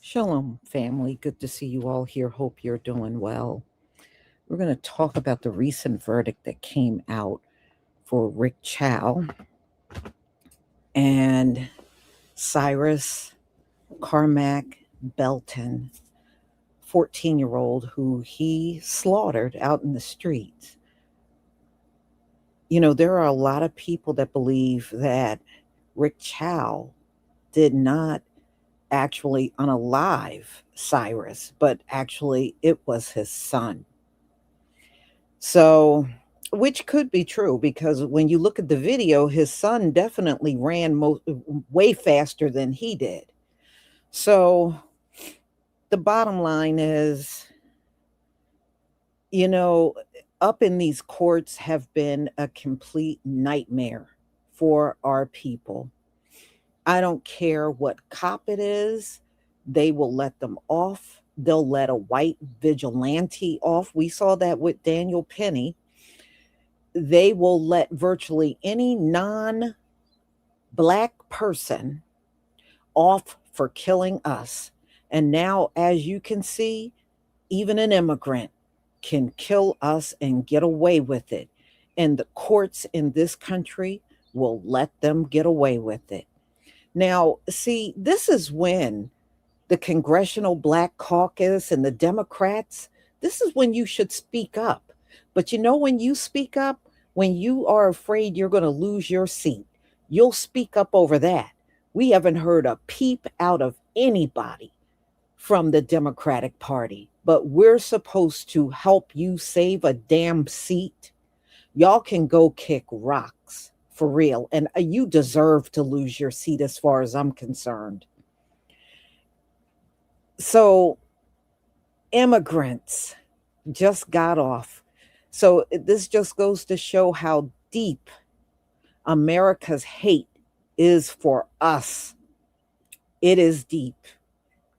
Shalom, family. Good to see you all here. Hope you're doing well. We're going to talk about the recent verdict that came out for Rick Chow and Cyrus Carmack-Belton, 14-year-old who he slaughtered out in the streets. You know, there are a lot of people that believe that Rick Chow did not actually unalive Cyrus, but actually it was his son. So, which could be true because when you look at the video, his son definitely ran way faster than he did. So, the bottom line is, you know, up in these courts have been a complete nightmare for our people. I don't care what cop it is, they will let them off. They'll let a white vigilante off. We saw that with Daniel Penny. They will let virtually any non black person off for killing us. And now, as you can see, even an immigrant can kill us and get away with it. And the courts in this country will let them get away with it. Now, see, this is when the Congressional Black Caucus and the Democrats, this is when you should speak up. But you know, when you speak up, when you are afraid you're going to lose your seat, you'll speak up over that. We haven't heard a peep out of anybody from the Democratic Party, but we're supposed to help you save a damn seat. Y'all can go kick rocks for real. And you deserve to lose your seat as far as I'm concerned. So, immigrants just got off. So, this just goes to show how deep America's hate is for us. It is deep.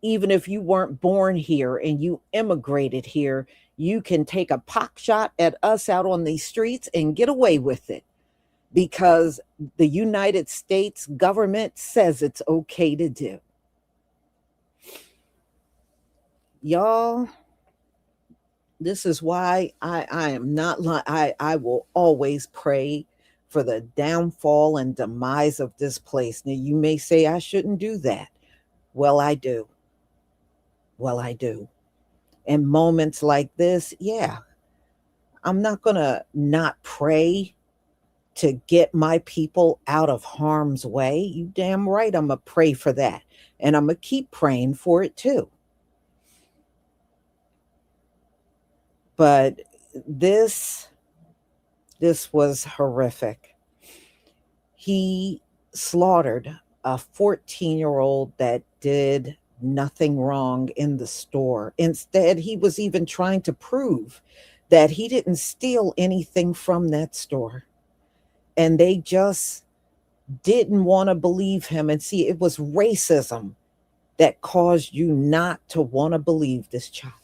Even if you weren't born here and you immigrated here, you can take a pot shot at us out on these streets and get away with it because the United States government says it's okay to do. Y'all, this is why I am not I will always pray for the downfall and demise of this place. Now you may say I shouldn't do that. Well, I do. Well, I do. In moments like this, yeah, I'm not going to not pray to get my people out of harm's way. You damn right I'm going to pray for that. And I'm going to keep praying for it too. But this was horrific. He slaughtered a 14-year-old that did nothing wrong in the store. Instead, he was even trying to prove that he didn't steal anything from that store. And they just didn't want to believe him. And see, it was racism that caused you not to want to believe this child.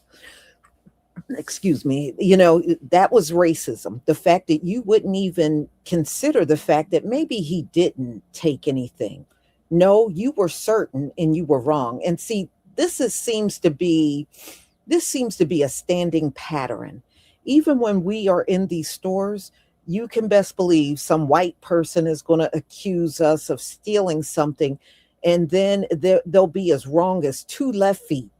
Excuse me, you know, that was racism. The fact that you wouldn't even consider the fact that maybe he didn't take anything. No, you were certain and you were wrong. And see, this seems to be a standing pattern. Even when we are in these stores, you can best believe some white person is going to accuse us of stealing something, and then they'll be as wrong as two left feet.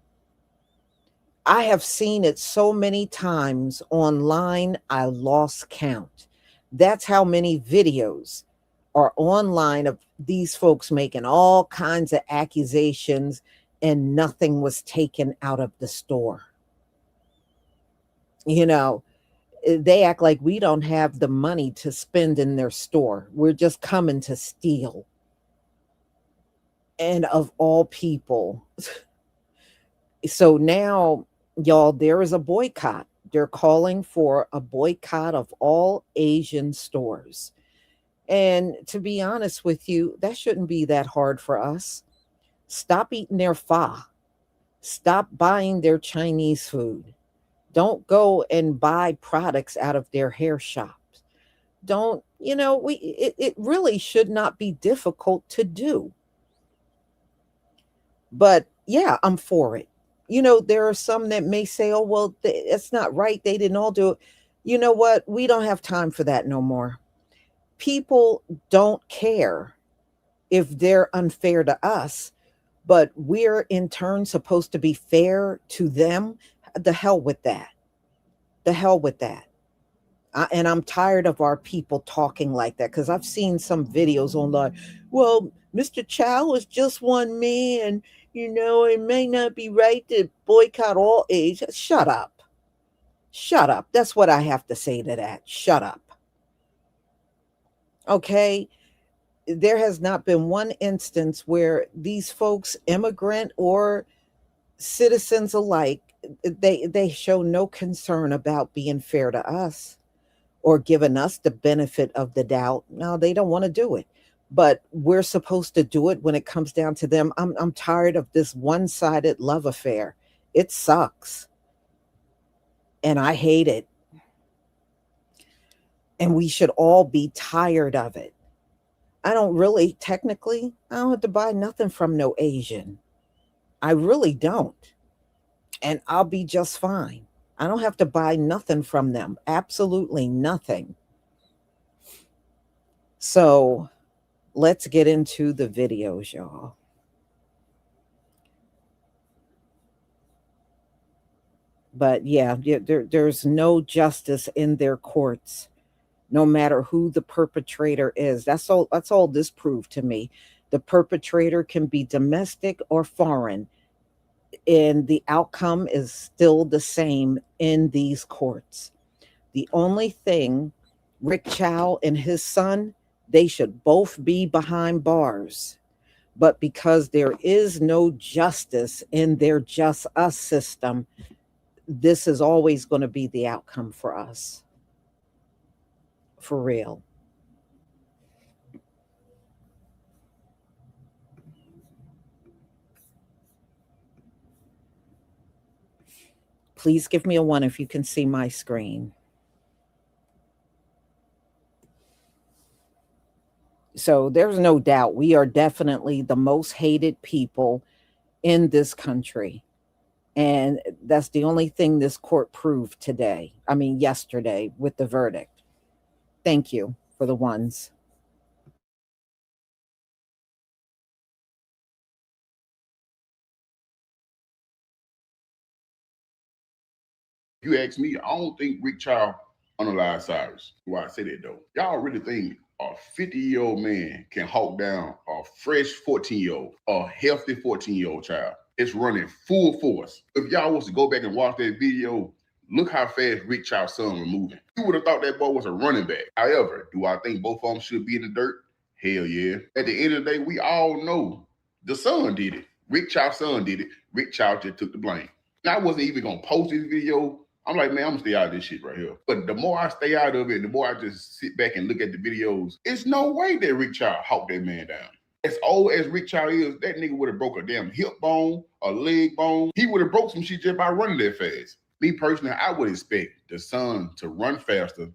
I have seen it so many times online, I lost count. That's how many videos are online of these folks making all kinds of accusations and nothing was taken out of the store. You know, they act like we don't have the money to spend in their store. We're just coming to steal. And of all people. So now, y'all, there is a boycott. They're calling for a boycott of all Asian stores. And to be honest with you, that shouldn't be that hard for us. Stop eating their pho. Stop buying their Chinese food. Don't go and buy products out of their hair shops. Don't, you know, it really should not be difficult to do. But yeah, I'm for it. There are some that may say, oh, well, it's not right. They didn't all do it. You know what? We don't have time for that no more. People don't care if they're unfair to us, but we're in turn supposed to be fair to them. The hell with that. The hell with that. And I'm tired of our people talking like that because I've seen some videos online. Well, Mr. Chow is just one man. It may not be right to boycott all age. Shut up. Shut up. That's what I have to say to that. Shut up. Okay. There has not been one instance where these folks, immigrant or citizens alike, they show no concern about being fair to us or giving us the benefit of the doubt. No, they don't want to do it. But we're supposed to do it when it comes down to them. I'm tired of this one-sided love affair. It sucks. And I hate it. And we should all be tired of it. I don't really, technically, I don't have to buy nothing from no Asian. I really don't. And I'll be just fine. I don't have to buy nothing from them. Absolutely nothing. So let's get into the videos, y'all. But yeah, there's no justice in their courts, no matter who the perpetrator is. That's all this proved to me. The perpetrator can be domestic or foreign, and the outcome is still the same in these courts. The only thing, Rick Chow and his son, they should both be behind bars. But because there is no justice in their just us system, this is always going to be the outcome for us. For real. Please give me a one if you can see my screen. So there's no doubt we are definitely the most hated people in this country. And that's the only thing this court proved today. I mean, yesterday with the verdict. Thank you for the ones. You ask me, I don't think Rick Chow unalive Cyrus. Why I say that though? Y'all really think a 50-year-old man can hawk down a fresh 14-year-old, a healthy 14-year-old child? It's running full force. If y'all was to go back and watch that video, look how fast Rick Chow's son was moving. You would have thought that boy was a running back. However, do I think both of them should be in the dirt? Hell yeah. At the end of the day, we all know the son did it. Rick Chow's son did it. Rick Chow just took the blame. And I wasn't even gonna post this video. I'm like, man, I'm gonna stay out of this shit right here. But the more I stay out of it, the more I just sit back and look at the videos, it's no way that Rick Chow hawked that man down. As old as Rick Chow is, that nigga would have broke a damn hip bone, a leg bone. He would have broke some shit just by running that fast. Me personally, I would expect the son to run faster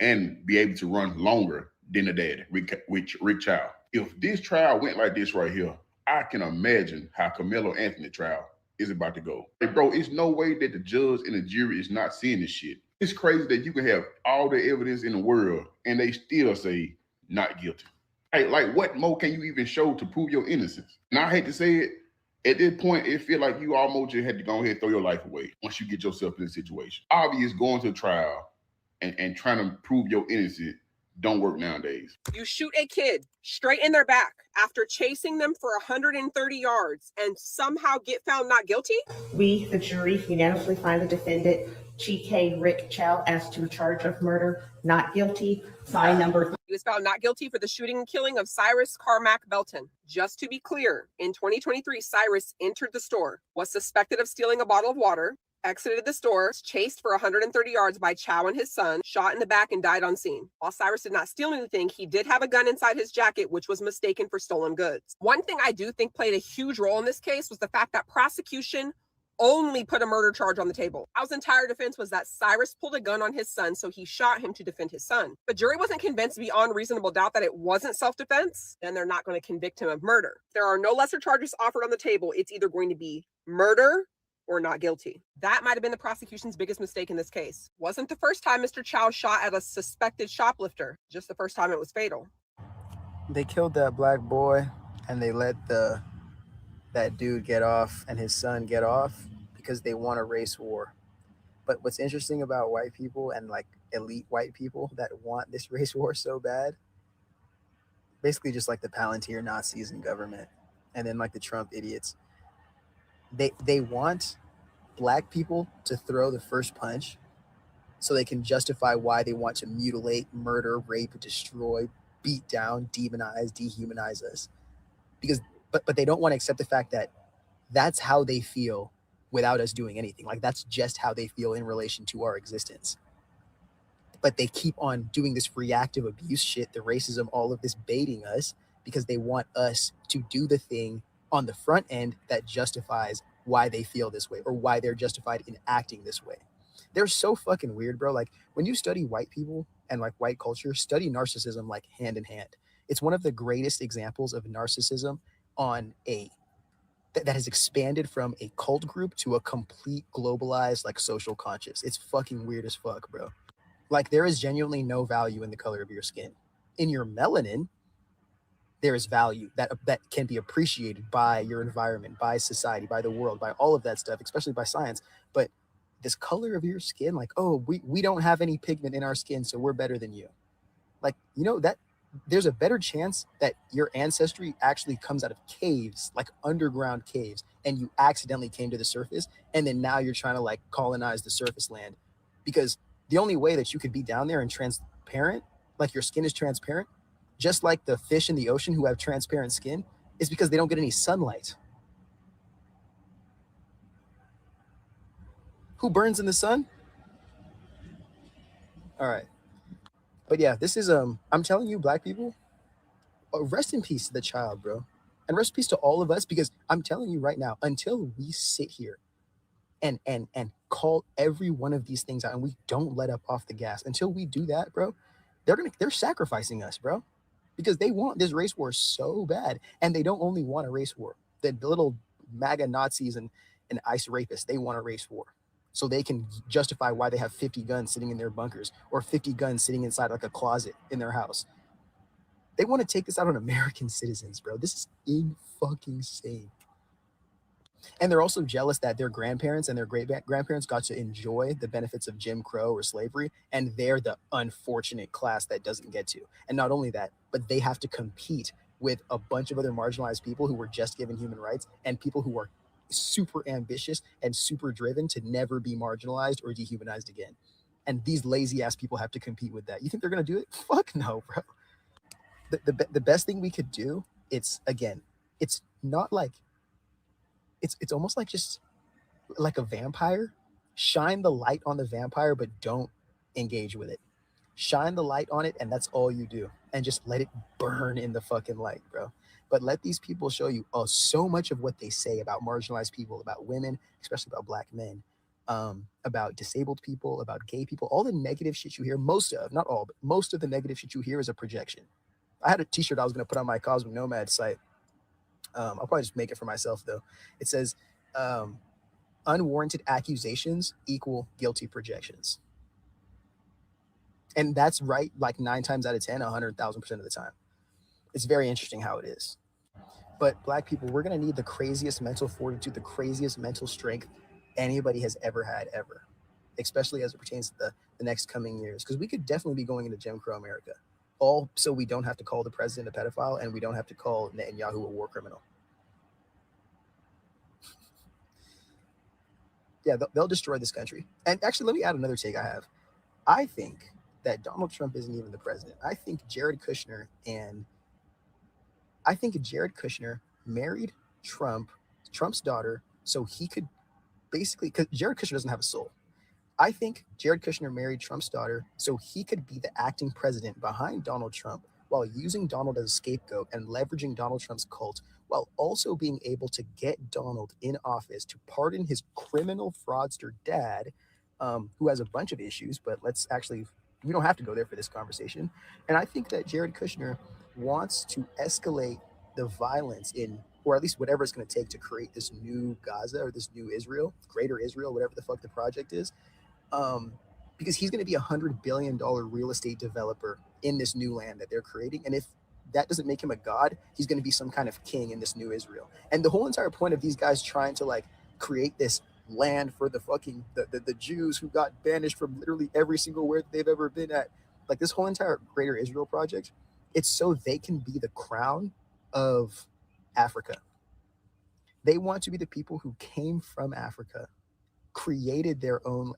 and be able to run longer than the dad, Rick Chow. If this trial went like this right here, I can imagine how Carmelo Anthony trial is about to go. Hey, bro, it's no way that the judge and the jury is not seeing this shit. It's crazy that you can have all the evidence in the world and they still say not guilty. Hey, like what more can you even show to prove your innocence? And I hate to say it, at this point, it feel like you almost just had to go ahead and throw your life away once you get yourself in this situation. Obvious going to trial and trying to prove your innocence don't work nowadays. You shoot a kid straight in their back after chasing them for 130 yards and somehow get found not guilty? We, the jury, unanimously find the defendant, G.K. Rick Chow, as to a charge of murder, not guilty. Fine number. He was found not guilty for the shooting and killing of Cyrus Carmack-Belton. Just to be clear, in 2023, Cyrus entered the store, was suspected of stealing a bottle of water, exited the store, chased for 130 yards by Chow and his son, shot in the back and died on scene. While Cyrus did not steal anything, he did have a gun inside his jacket, which was mistaken for stolen goods. One thing I do think played a huge role in this case was the fact that prosecution only put a murder charge on the table. Chow's entire defense was that Cyrus pulled a gun on his son, so he shot him to defend his son. The jury wasn't convinced beyond reasonable doubt that it wasn't self-defense, then they're not going to convict him of murder. If there are no lesser charges offered on the table, it's either going to be murder or not guilty. That might have been the prosecution's biggest mistake in this case. Wasn't the first time Mr. Chow shot at a suspected shoplifter, just the first time it was fatal. They killed that black boy and they let that dude get off and his son get off because they want a race war. But what's interesting about white people and like elite white people that want this race war so bad, basically just like the Palantir Nazis in government and then like the Trump idiots, they want black people to throw the first punch so they can justify why they want to mutilate, murder, rape, destroy, beat down, demonize, dehumanize us. Because but they don't want to accept the fact that that's how they feel without us doing anything. Like that's just how they feel in relation to our existence. But they keep on doing this reactive abuse shit, the racism, all of this baiting us because they want us to do the thing on the front end that justifies why they feel this way or why they're justified in acting this way. They're so fucking weird, bro. Like when you study white people and like white culture, study narcissism like hand in hand. It's one of the greatest examples of narcissism on that has expanded from a cult group to a complete globalized like social conscious. It's fucking weird as fuck, bro. Like there is genuinely no value in the color of your skin. In your melanin, there is value that can be appreciated by your environment, by society, by the world, by all of that stuff, especially by science. But this color of your skin, like, oh, we don't have any pigment in our skin, so we're better than you. Like, you know, that there's a better chance that your ancestry actually comes out of caves, like underground caves, and you accidentally came to the surface, and then now you're trying to like colonize the surface land. Because the only way that you could be down there and transparent, like your skin is transparent, just like the fish in the ocean who have transparent skin, is because they don't get any sunlight. Who burns in the sun? All right. But yeah, this is, I'm telling you, black people, rest in peace to the child, bro. And rest in peace to all of us, because I'm telling you right now, until we sit here and call every one of these things out and we don't let up off the gas, until we do that, bro, they're sacrificing us, bro. Because they want this race war so bad. And they don't only want a race war. The little MAGA Nazis and ICE rapists, they want a race war. So they can justify why they have 50 guns sitting in their bunkers or 50 guns sitting inside like a closet in their house. They want to take this out on American citizens, bro. This is insane. And they're also jealous that their grandparents and their great-grandparents got to enjoy the benefits of Jim Crow or slavery, and they're the unfortunate class that doesn't get to. And not only that, but they have to compete with a bunch of other marginalized people who were just given human rights and people who are super ambitious and super driven to never be marginalized or dehumanized again. And these lazy ass people have to compete with that. You think they're going to do it? Fuck no, bro. The best thing we could do, it's not like, it's almost like just like a vampire. Shine the light on the vampire, but don't engage with it. Shine the light on it, and that's all you do. And just let it burn in the fucking light, bro. But let these people show you so much of what they say about marginalized people, about women, especially about black men, about disabled people, about gay people, all the negative shit you hear, most of, not all, but most of the negative shit you hear is a projection. I had a t-shirt I was going to put on my Cosmic Nomad site. I'll probably just make it for myself, though. It says, unwarranted accusations equal guilty projections. And that's right, like 9 times out of 10, 100,000% of the time. It's very interesting how it is. But black people, we're going to need the craziest mental fortitude, the craziest mental strength anybody has ever had, ever. Especially as it pertains to the next coming years. Because we could definitely be going into Jim Crow America. All so we don't have to call the president a pedophile and we don't have to call Netanyahu a war criminal. Yeah, they'll destroy this country. And actually, let me add another take I have. I think that Donald Trump isn't even the president. I think Jared Kushner married Trump's daughter, so he could basically, because Jared Kushner doesn't have a soul. I think Jared Kushner married Trump's daughter so he could be the acting president behind Donald Trump while using Donald as a scapegoat and leveraging Donald Trump's cult, while also being able to get Donald in office to pardon his criminal fraudster dad, who has a bunch of issues, but we don't have to go there for this conversation. And I think that Jared Kushner wants to escalate the violence or at least whatever it's going to take to create this new Gaza or this new Israel, greater Israel, whatever the fuck the project is. Because he's going to be $100 billion real estate developer in this new land that they're creating. And if that doesn't make him a god, he's going to be some kind of king in this new Israel. And the whole entire point of these guys trying to like create this land for the fucking the Jews who got banished from literally every single where they've ever been at, like this whole entire greater Israel project, it's so they can be the crown of Africa. They want to be the people who came from Africa, created their own,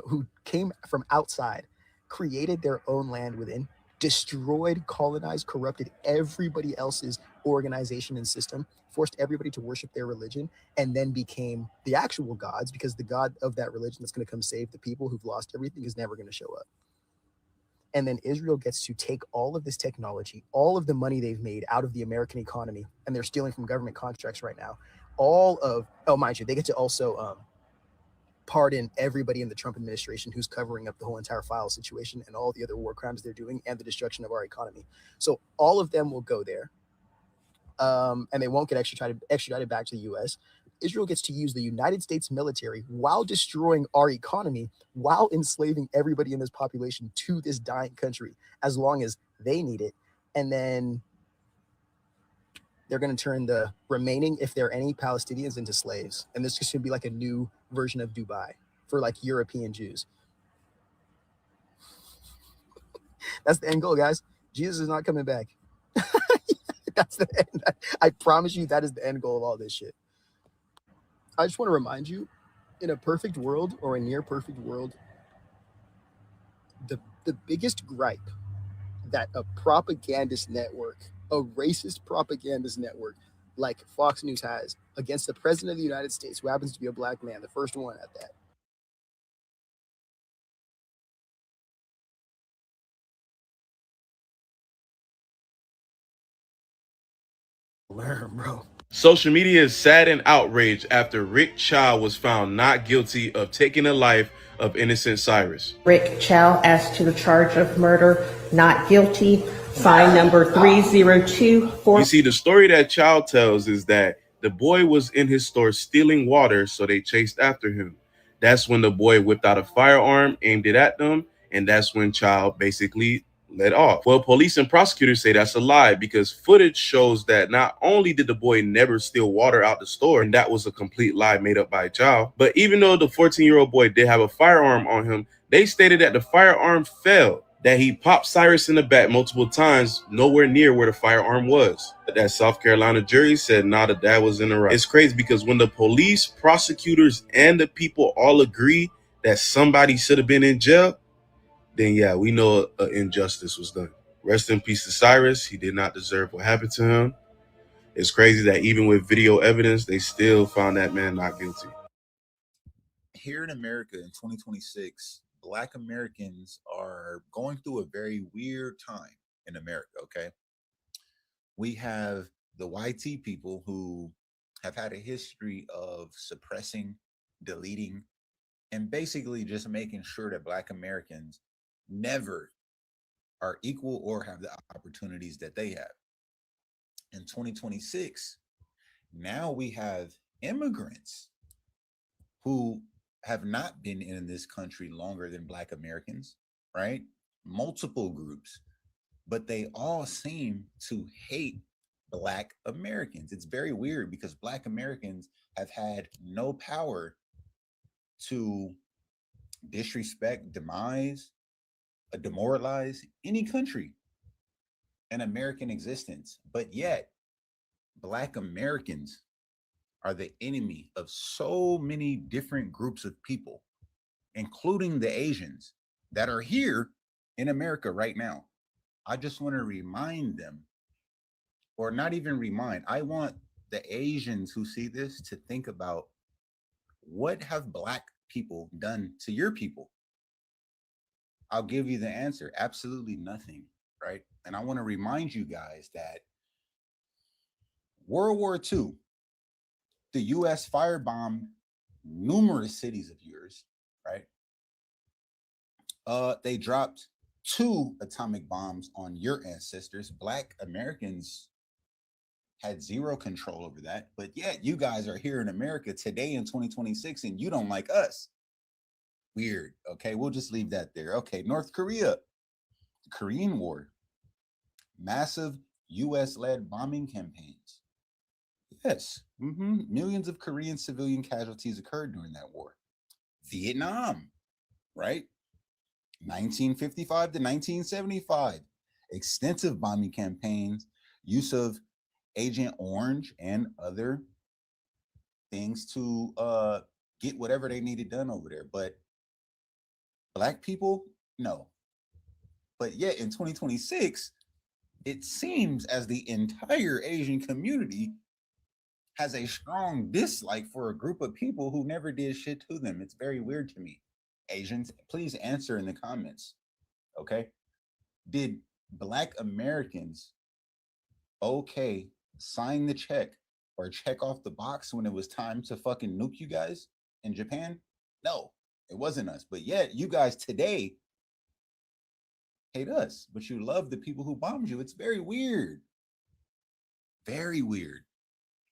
who came from outside, created their own land within, destroyed, colonized, corrupted everybody else's organization and system, forced everybody to worship their religion, and then became the actual gods, because the god of that religion that's going to come save the people who've lost everything is never going to show up. And then Israel gets to take all of this technology, all of the money they've made out of the American economy, and they're stealing from government contracts right now. Mind you, they get to also pardon everybody in the Trump administration who's covering up the whole entire file situation and all the other war crimes they're doing and the destruction of our economy. So all of them will go there, and they won't get extradited back to the U.S. Israel gets to use the United States military while destroying our economy, while enslaving everybody in this population to this dying country, as long as they need it. And then they're going to turn the remaining, if there are any, Palestinians into slaves. And this should be like a new version of Dubai for like European Jews. That's the end goal, guys. Jesus is not coming back. That's the end. I promise you that is the end goal of all this shit. I just want to remind you, in a perfect world or a near perfect world, the biggest gripe that a propagandist network, a racist propagandist network like Fox News has against the president of the United States, who happens to be a black man, the first one at that. Learn, bro. Social media is sad and outraged after Rick Chow was found not guilty of taking the life of innocent Cyrus. Rick Chow as to the charge of murder, not guilty. Sign number 3024. You see, the story that Chow tells is that the boy was in his store stealing water, so they chased after him. That's when the boy whipped out a firearm, aimed it at them, and that's when Chow basically let off. Well, police and prosecutors say that's a lie, because footage shows that not only did the boy never steal water out the store, and that was a complete lie made up by Chow, but even though the 14-year-old boy did have a firearm on him, they stated that the firearm fell, that he popped Cyrus in the back multiple times, nowhere near where the firearm was. But that South Carolina jury said, nah, the dad was in the right. It's crazy because when the police, prosecutors, and the people all agree that somebody should have been in jail, then yeah, we know an injustice was done. Rest in peace to Cyrus. He did not deserve what happened to him. It's crazy that even with video evidence, they still found that man not guilty. Here in America in 2026, Black Americans are going through a very weird time in America, okay? We have the YT people who have had a history of suppressing, deleting, and basically just making sure that Black Americans never are equal or have the opportunities that they have. In 2026, now we have immigrants who have not been in this country longer than Black Americans, right? Multiple groups, but they all seem to hate Black Americans. It's very weird because Black Americans have had no power to disrespect, demoralize any country in American existence. But yet, Black Americans are the enemy of so many different groups of people, including the Asians that are here in America right now. I just want to remind them, or not even remind, I want the Asians who see this to think about, what have Black people done to your people? I'll give you the answer. Absolutely nothing, right? And I want to remind you guys that World War II, the U.S. firebombed numerous cities of yours, right? They dropped 2 atomic bombs on your ancestors. Black Americans had zero control over that. But yet you guys are here in America today in 2026 and you don't like us. Weird. Okay, we'll just leave that there. Okay, North Korea, the Korean War, massive US-led bombing campaigns. Yes, millions of Korean civilian casualties occurred during that war. Vietnam, right? 1955 to 1975, extensive bombing campaigns, use of Agent Orange and other things to get whatever they needed done over there. But Black people, no. But yet in 2026, it seems as the entire Asian community has a strong dislike for a group of people who never did shit to them. It's very weird to me. Asians, please answer in the comments. Okay. Did Black Americans sign the check or check off the box when it was time to fucking nuke you guys in Japan? No, it wasn't us. But yet you guys today hate us, but you love the people who bombed you. It's very weird. Very weird.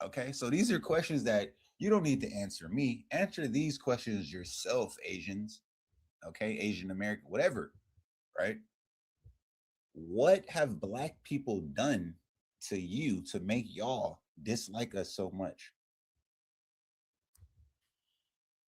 Okay, so these are questions that you don't need to answer me. Answer these questions yourself, Asians. Okay, Asian American, whatever, right? What have Black people done to you to make y'all dislike us so much?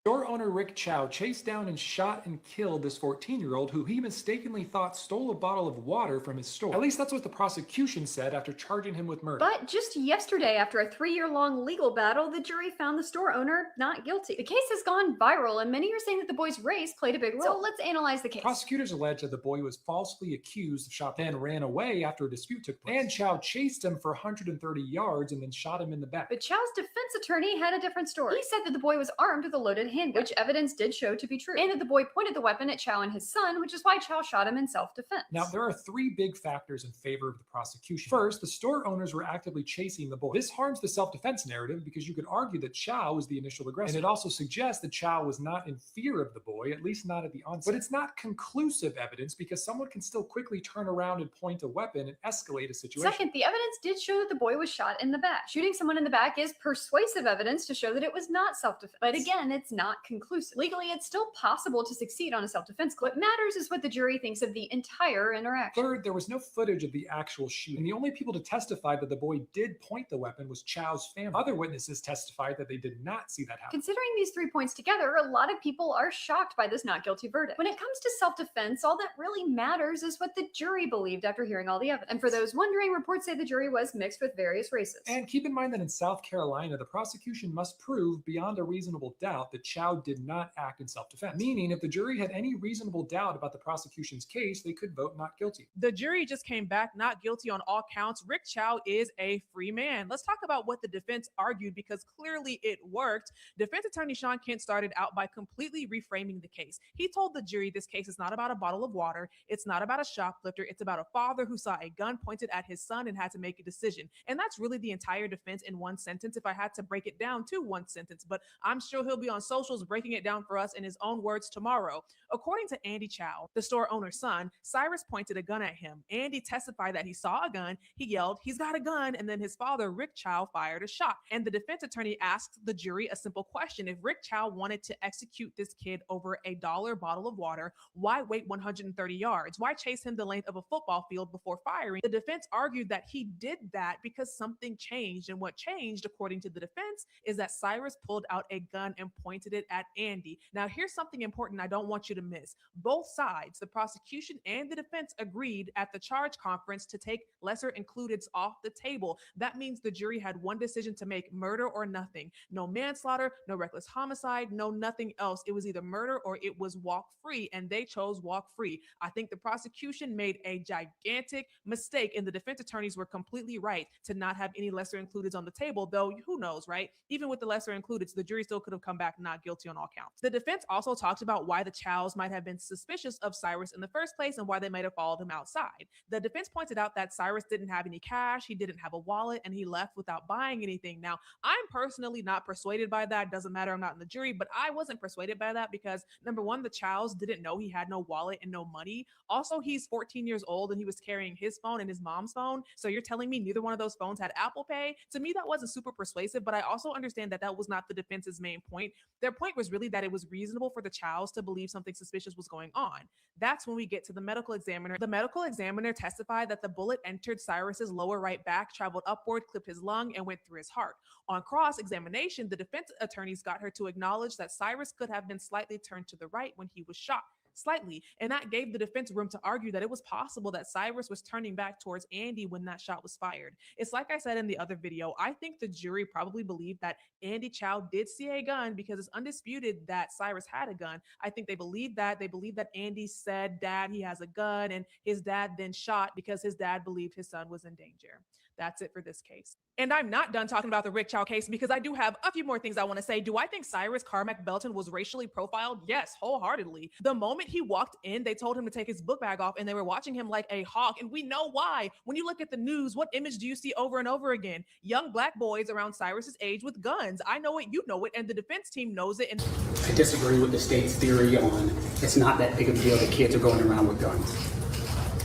Store owner Rick Chow chased down and shot and killed this 14-year-old who he mistakenly thought stole a bottle of water from his store. At least that's what the prosecution said after charging him with murder. But just yesterday, after a 3-year-long legal battle, the jury found the store owner not guilty. The case has gone viral, and many are saying that the boy's race played a big role. So let's analyze the case. Prosecutors allege that the boy was falsely accused of shot, then ran away after a dispute took place. And Chow chased him for 130 yards and then shot him in the back. But Chow's defense attorney had a different story. He said that the boy was armed with a loaded handgun, which evidence did show to be true, and that the boy pointed the weapon at Chow and his son, which is why Chow shot him in self-defense. Now, there are 3 big factors in favor of the prosecution. First, the store owners were actively chasing the boy. This harms the self-defense narrative because you could argue that Chow was the initial aggressor. And it also suggests that Chow was not in fear of the boy, at least not at the onset. But it's not conclusive evidence because someone can still quickly turn around and point a weapon and escalate a situation. Second, the evidence did show that the boy was shot in the back. Shooting someone in the back is persuasive evidence to show that it was not self-defense. But again, it's not conclusive. Legally, it's still possible to succeed on a self-defense claim. What matters is what the jury thinks of the entire interaction. Third, there was no footage of the actual shooting. And the only people to testify that the boy did point the weapon was Chow's family. Other witnesses testified that they did not see that happen. Considering these 3 points together, a lot of people are shocked by this not guilty verdict. When it comes to self-defense, all that really matters is what the jury believed after hearing all the evidence. And for those wondering, reports say the jury was mixed with various races. And keep in mind that in South Carolina, the prosecution must prove beyond a reasonable doubt that Chow did not act in self-defense. Meaning, if the jury had any reasonable doubt about the prosecution's case, they could vote not guilty. The jury just came back not guilty on all counts. Rick Chow is a free man. Let's talk about what the defense argued because clearly it worked. Defense attorney Sean Kent started out by completely reframing the case. He told the jury this case is not about a bottle of water. It's not about a shoplifter. It's about a father who saw a gun pointed at his son and had to make a decision. And that's really the entire defense in one sentence if I had to break it down to one sentence. But I'm sure he'll be on socials breaking it down for us in his own words tomorrow. According to Andy Chow, the store owner's son, Cyrus pointed a gun at him. Andy testified that he saw a gun. He yelled, "He's got a gun." And then his father, Rick Chow, fired a shot. And the defense attorney asked the jury a simple question. If Rick Chow wanted to execute this kid over a dollar bottle of water, why wait 130 yards? Why chase him the length of a football field before firing? The defense argued that he did that because something changed. And what changed, according to the defense, is that Cyrus pulled out a gun and pointed it at Andy. Now, here's something important I don't want you to miss. Both sides, the prosecution and the defense, agreed at the charge conference to take lesser includeds off the table. That means the jury had one decision to make: murder or nothing. No manslaughter, no reckless homicide, no nothing else. It was either murder or it was walk free, and they chose walk free. I think the prosecution made a gigantic mistake, and the defense attorneys were completely right to not have any lesser includeds on the table, though who knows, right? Even with the lesser includeds, the jury still could have come back not not guilty on all counts. The defense also talked about why the Chows might have been suspicious of Cyrus in the first place and why they might have followed him outside. The defense pointed out that Cyrus didn't have any cash, he didn't have a wallet, and he left without buying anything. Now, I'm personally not persuaded by that. Doesn't matter, I'm not in the jury, but I wasn't persuaded by that because number one, the Chows didn't know he had no wallet and no money. Also, he's 14 years old and he was carrying his phone and his mom's phone. So you're telling me neither one of those phones had Apple Pay? To me, that wasn't super persuasive, but I also understand that that was not the defense's main point. Their point was really that it was reasonable for the Chows to believe something suspicious was going on. That's when we get to the medical examiner. The medical examiner testified that the bullet entered Cyrus's lower right back, traveled upward, clipped his lung, and went through his heart. On cross-examination, the defense attorneys got her to acknowledge that Cyrus could have been slightly turned to the right when he was shot. Slightly, and that gave the defense room to argue that it was possible that Cyrus was turning back towards Andy when that shot was fired. It's like I said in the other video, I think the jury probably believed that Andy Chow did see a gun because it's undisputed that Cyrus had a gun. I think they believed that. They believed that Andy said, "Dad, he has a gun," and his dad then shot because his dad believed his son was in danger. That's it for this case. And I'm not done talking about the Rick Chow case because I do have a few more things I want to say. Do I think Cyrus Carmack-Belton was racially profiled? Yes, wholeheartedly. The moment he walked in, they told him to take his book bag off and they were watching him like a hawk. And we know why. When you look at the news, what image do you see over and over again? Young black boys around Cyrus's age with guns. I know it, you know it, and the defense team knows it. And I disagree with the state's theory on it's not that big of a deal that kids are going around with guns.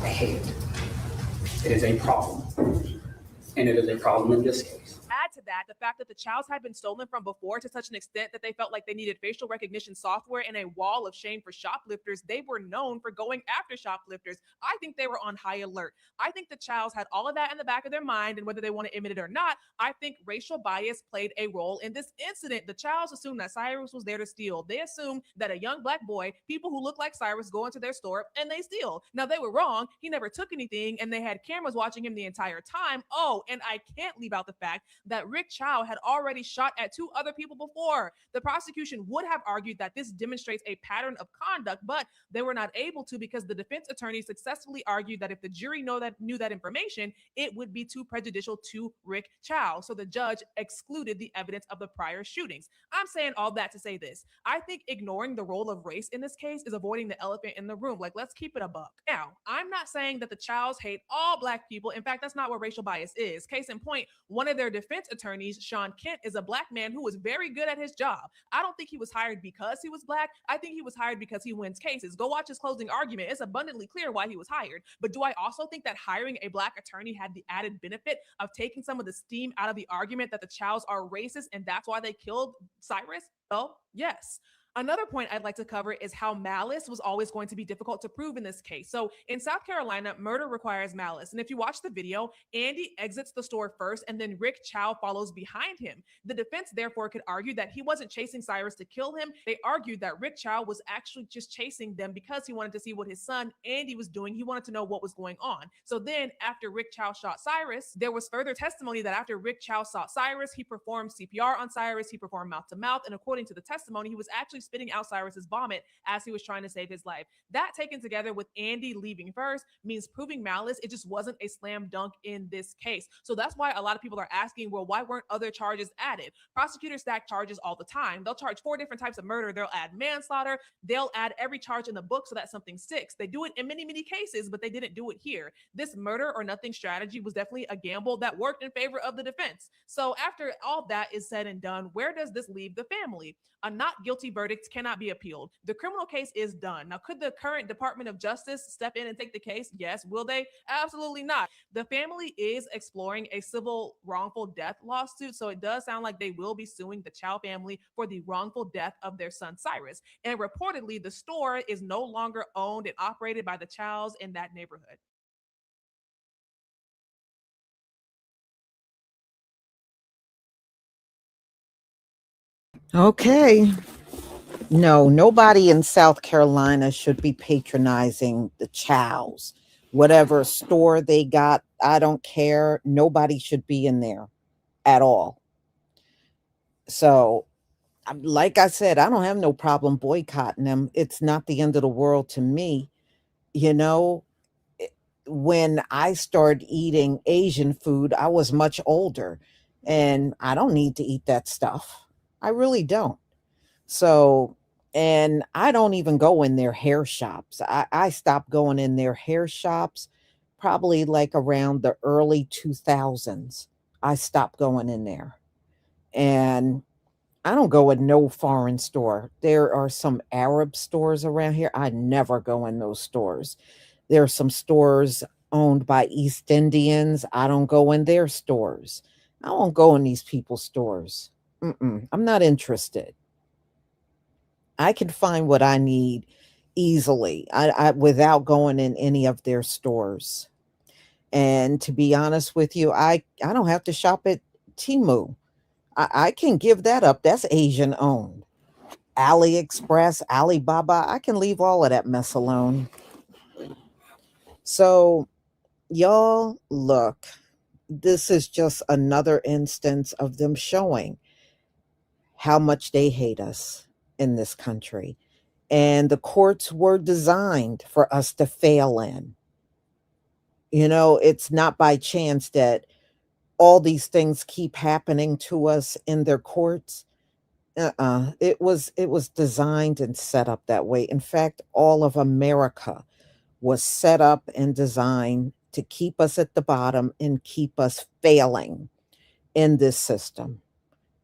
I hate it. It is a problem. And it is a problem in this case. Add to that the fact that the Chows had been stolen from before to such an extent that they felt like they needed facial recognition software and a wall of shame for shoplifters. They were known for going after shoplifters. I think they were on high alert. I think the Chows had all of that in the back of their mind, and whether they want to admit it or not, I think racial bias played a role in this incident. The Chows assumed that Cyrus was there to steal. They assumed that a young black boy, people who look like Cyrus, go into their store and they steal. Now, they were wrong. He never took anything, and they had cameras watching him the entire time. Oh, and I can't leave out the fact that Rick Chow had already shot at 2 other people before. The prosecution would have argued that this demonstrates a pattern of conduct, but they were not able to because the defense attorney successfully argued that if the jury knew that information, it would be too prejudicial to Rick Chow. So the judge excluded the evidence of the prior shootings. I'm saying all that to say this. I think ignoring the role of race in this case is avoiding the elephant in the room. Like, let's keep it a buck. Now, I'm not saying that the Chows hate all black people. In fact, that's not what racial bias is. Case in point, one of their defense attorneys, Sean Kent, is a black man who was very good at his job. I don't think he was hired because he was black. I think he was hired because he wins cases. Go watch his closing argument. It's abundantly clear why he was hired. But do I also think that hiring a black attorney had the added benefit of taking some of the steam out of the argument that the Chows are racist and that's why they killed Cyrus? Well, yes. Another point I'd like to cover is how malice was always going to be difficult to prove in this case. So in South Carolina, murder requires malice. And if you watch the video, Andy exits the store first and then Rick Chow follows behind him. The defense therefore could argue that he wasn't chasing Cyrus to kill him. They argued that Rick Chow was actually just chasing them because he wanted to see what his son Andy was doing. He wanted to know what was going on. So then after Rick Chow shot Cyrus, there was further testimony that after Rick Chow shot Cyrus, he performed CPR on Cyrus, he performed mouth to mouth. And according to the testimony, he was actually spitting out Cyrus's vomit as he was trying to save his life. That taken together with Andy leaving first means proving malice. It just wasn't a slam dunk in this case. So that's why a lot of people are asking, well, why weren't other charges added? Prosecutors stack charges all the time. They'll charge 4 different types of murder. They'll add manslaughter. They'll add every charge in the book so that something sticks. They do it in many, many cases, but they didn't do it here. This murder or nothing strategy was definitely a gamble that worked in favor of the defense. So after all that is said and done, where does this leave the family? A not guilty verdict cannot be appealed. The criminal case is done. Now, could the current Department of Justice step in and take the case? Yes. Will they? Absolutely not. The family is exploring a civil wrongful death lawsuit, so it does sound like they will be suing the Chow family for the wrongful death of their son Cyrus. And reportedly, the store is no longer owned and operated by the Chows in that neighborhood. Okay. No, nobody in South Carolina should be patronizing the Chows. Whatever store they got, I don't care. Nobody should be in there at all. So, like I said, I don't have no problem boycotting them. It's not the end of the world to me. You know, when I started eating Asian food, I was much older and I don't need to eat that stuff. I really don't. So, and I don't even go in their hair shops. I stopped going in their hair shops probably like around the early 2000s. I stopped going in there. And I don't go in no foreign store. There are some Arab stores around here. I never go in those stores. There are some stores owned by East Indians. I don't go in their stores. I won't go in these people's stores. I'm not interested. I can find what I need easily without going in any of their stores. And to be honest with you, I don't have to shop at Timu. I can give that up. That's Asian owned. AliExpress, Alibaba, I can leave all of that mess alone. So, y'all, look, this is just another instance of them showing how much they hate us in this country. And the courts were designed for us to fail in. You know, it's not by chance that all these things keep happening to us in their courts. It was designed and set up that way. In fact, all of America was set up and designed to keep us at the bottom and keep us failing in this system.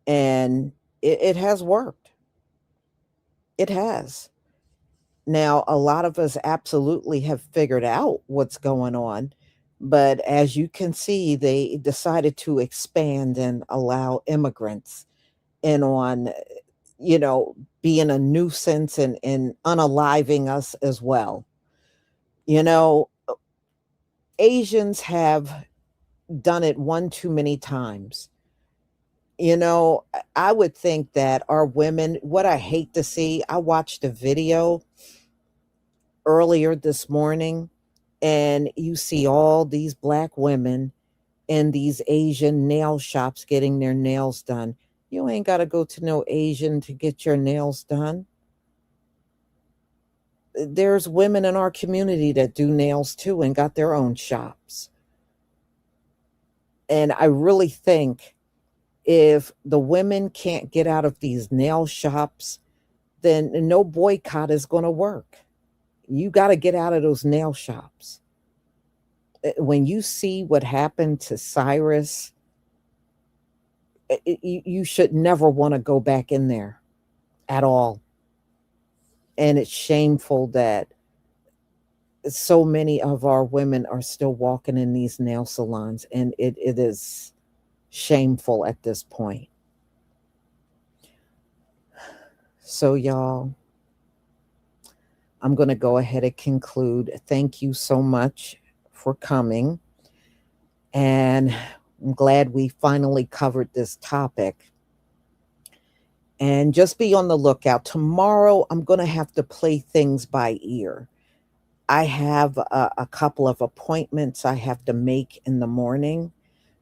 And it has worked. It has. Now, a lot of us absolutely have figured out what's going on, but as you can see, they decided to expand and allow immigrants in on, you know, being a nuisance and unaliving us as well. You know, Asians have done it one too many times. You know, I would think that our women, what I hate to see, I watched a video earlier this morning, and you see all these black women in these Asian nail shops getting their nails done. You ain't got to go to no Asian to get your nails done. There's women in our community that do nails too and got their own shops. And I really think if the women can't get out of these nail shops, then no boycott is going to work. You got to get out of those nail shops. When you see what happened to Cyrus, you should never want to go back in there at all. And it's shameful that so many of our women are still walking in these nail salons, and it is shameful at this point. So, y'all, I'm going to go ahead and conclude. Thank you so much for coming. And I'm glad we finally covered this topic. And just be on the lookout. Tomorrow, I'm going to have to play things by ear. I have a couple of appointments I have to make in the morning.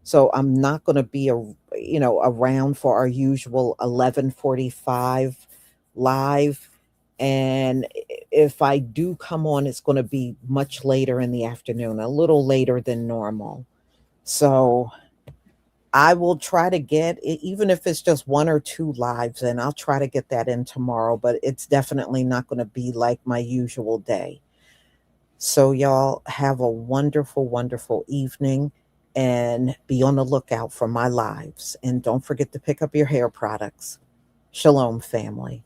So I'm not going to be around for our usual 11:45 live. And if I do come on, it's going to be much later in the afternoon, a little later than normal. So I will try to get, even if it's just one or two lives, and I'll try to get that in tomorrow, but it's definitely not going to be like my usual day. So y'all have a wonderful, wonderful evening, and be on the lookout for my lives. And don't forget to pick up your hair products. Shalom, family.